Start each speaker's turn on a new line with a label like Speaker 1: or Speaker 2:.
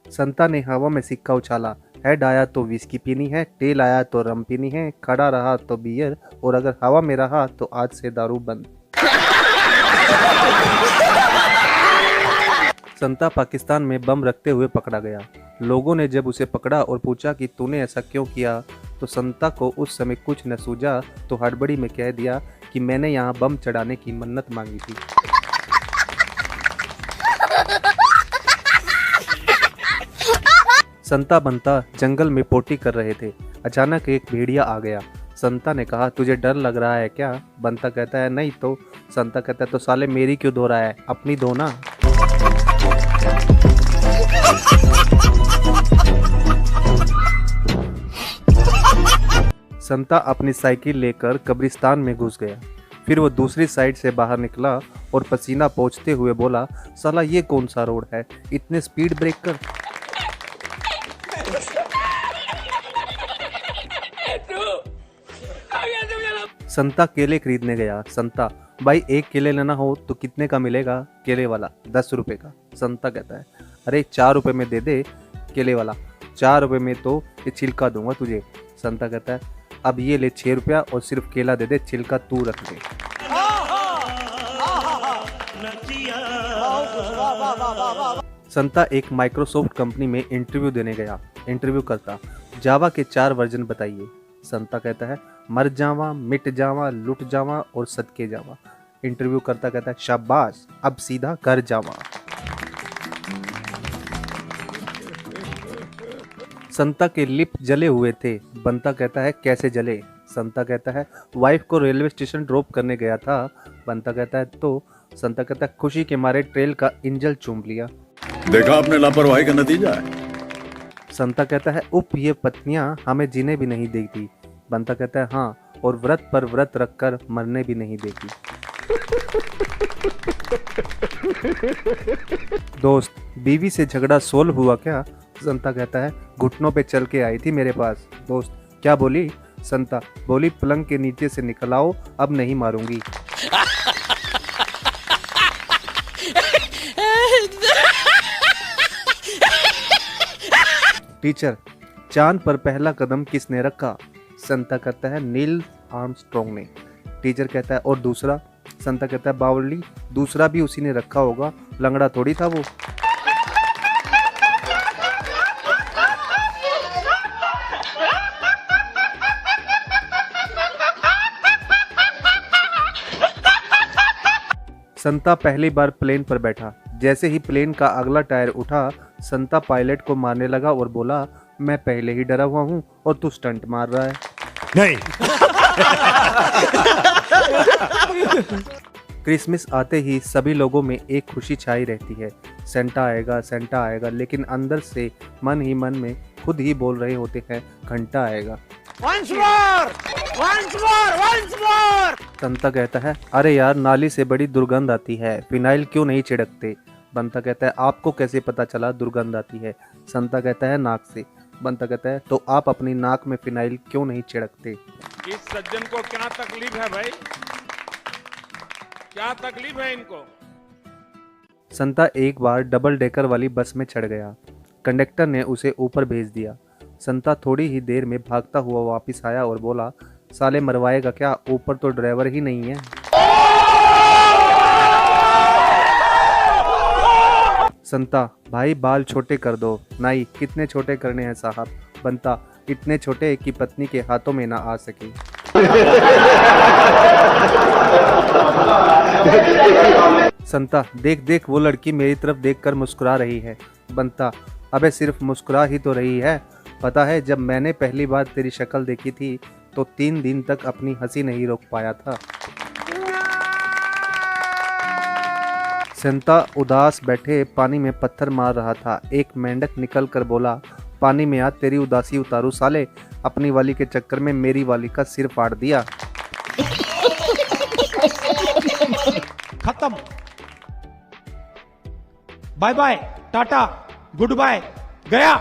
Speaker 1: संता ने हवा में सिक्का उछाला। हेड आया तो विस्की पीनी है, टेल आया तो रम पीनी है, खड़ा रहा तो बियर, और अगर हवा में रहा तो आज से दारू बंद। संता पाकिस्तान में बम रखते हुए पकड़ा गया। लोगों ने जब उसे पकड़ा और पूछा कि तूने ऐसा क्यों किया, तो संता को उस समय कुछ न सूझा तो हड़बड़ी में कह दिया कि मैंने यहाँ बम चढ़ाने की मन्नत मांगी थी। संता बंता जंगल में पोटी कर रहे थे। अचानक एक भेड़िया आ गया। संता ने कहा तुझे डर लग रहा है क्या? बंता कहता है नहीं तो। संता कहता है तो साले मेरी क्यों धो रहा है, अपनी धो ना। संता अपनी साइकिल लेकर कब्रिस्तान में घुस गया। फिर वो दूसरी साइड से बाहर निकला और पसीना पोंछते हुए बोला साला ये कौन सा रोड है, इतने स्पीड ब्रेकर। संता केले खरीदने गया। संता भाई एक केले लेना हो तो कितने का मिलेगा? केले वाला 10 रुपए का। संता कहता है अरे 4 रुपए में दे दे। केले वाला 4 रुपए में तो ये छिलका दूंगा तुझे। संता कहता है अब ये ले 6 रुपया और सिर्फ केला दे दे, छिलका तू रख ले। संता एक माइक्रोसॉफ्ट कंपनी में इंटरव्यू देने गया। इंटरव्यू करता जावा के 4 वर्जन बताइए। संता कहता है मर जावा, मिट जावा, लुट जावा और सदके जावा। इंटरव्यू करता कहता है शाबाश, अब सीधा घर जावा। संता के लिप जले हुए थे। बंता कहता है कैसे जले? संता कहता है वाइफ को रेलवे स्टेशन ड्रॉप करने गया था। बंता कहता है तो? संता कहता है खुशी के मारे ट्रेन का इंजन चूम लिया।
Speaker 2: देखा आपने लापरवाही का नतीजा है।
Speaker 1: संता कहता है उप ये पत्नियां हमें जीने भी नहीं देती। बंता कहता है हाँ, और व्रत पर व्रत रखकर मरने भी नहीं देती। दोस्त बीवी से झगड़ा सोल्व हुआ क्या? संता कहता है घुटनों पे चल के आई थी मेरे पास। दोस्त क्या बोली? संता बोली पलंग के नीचे से निकल आओ, अब नहीं मारूंगी। टीचर चांद पर पहला कदम किसने रखा? संता कहता है नील आर्मस्ट्रॉन्ग ने। टीचर कहता है और दूसरा? संता कहता है बावली, दूसरा भी उसी ने रखा होगा, लंगड़ा थोड़ी था वो। संता पहली बार प्लेन पर बैठा। जैसे ही प्लेन का अगला टायर उठा, संता पायलट को मारने लगा और बोला मैं पहले ही डरा हुआ हूँ और तू स्टंट मार रहा है।
Speaker 2: नहीं।
Speaker 1: क्रिसमस आते ही सभी लोगों में एक खुशी छाई रहती है। सेंटा आएगा, सेंटा आएगा, लेकिन अंदर से मन ही मन में खुद ही बोल रहे होते हैं घंटा आएगा।
Speaker 3: Once more! Once more! Once more!
Speaker 1: संता कहता है अरे यार नाली से बड़ी दुर्गंध आती है, फिनाइल क्यों नहीं छिड़कते? बंता कहता है आपको कैसे पता चला दुर्गंध आती है? संता कहता है नाक से। बंता कहता है तो आप अपनी नाक में फिनाइल क्यों नहीं छिड़कते?
Speaker 4: इस सज्जन को क्या तकलीफ है भाई? क्या तकलीफ है इनको?
Speaker 1: संता एक बार डबल डेकर वाली बस में चढ़ गया। कंडक्टर ने उसे ऊपर भेज दिया। संता थोड़ी ही देर में भागता हुआ वापस आया और बोला साले मरवाएगा क्या, ऊपर तो ड्राइवर ही नहीं है। संता भाई बाल छोटे कर दो। नाई कितने छोटे करने हैं साहब? बंता इतने छोटे कि पत्नी के हाथों में ना आ सके। संता देख देख वो लड़की मेरी तरफ देखकर मुस्कुरा रही है। बंता अबे सिर्फ मुस्कुरा ही तो रही है, पता है जब मैंने पहली बार तेरी शक्ल देखी थी तो 3 दिन तक अपनी हंसी नहीं रोक पाया था। संता उदास बैठे पानी में पत्थर मार रहा था। एक मेंढक निकल कर बोला पानी में आ तेरी उदासी उतारू साले, अपनी वाली के चक्कर में मेरी वाली का सिर फाड़ दिया।
Speaker 3: खत्म। Bye bye, tata, goodbye, गया।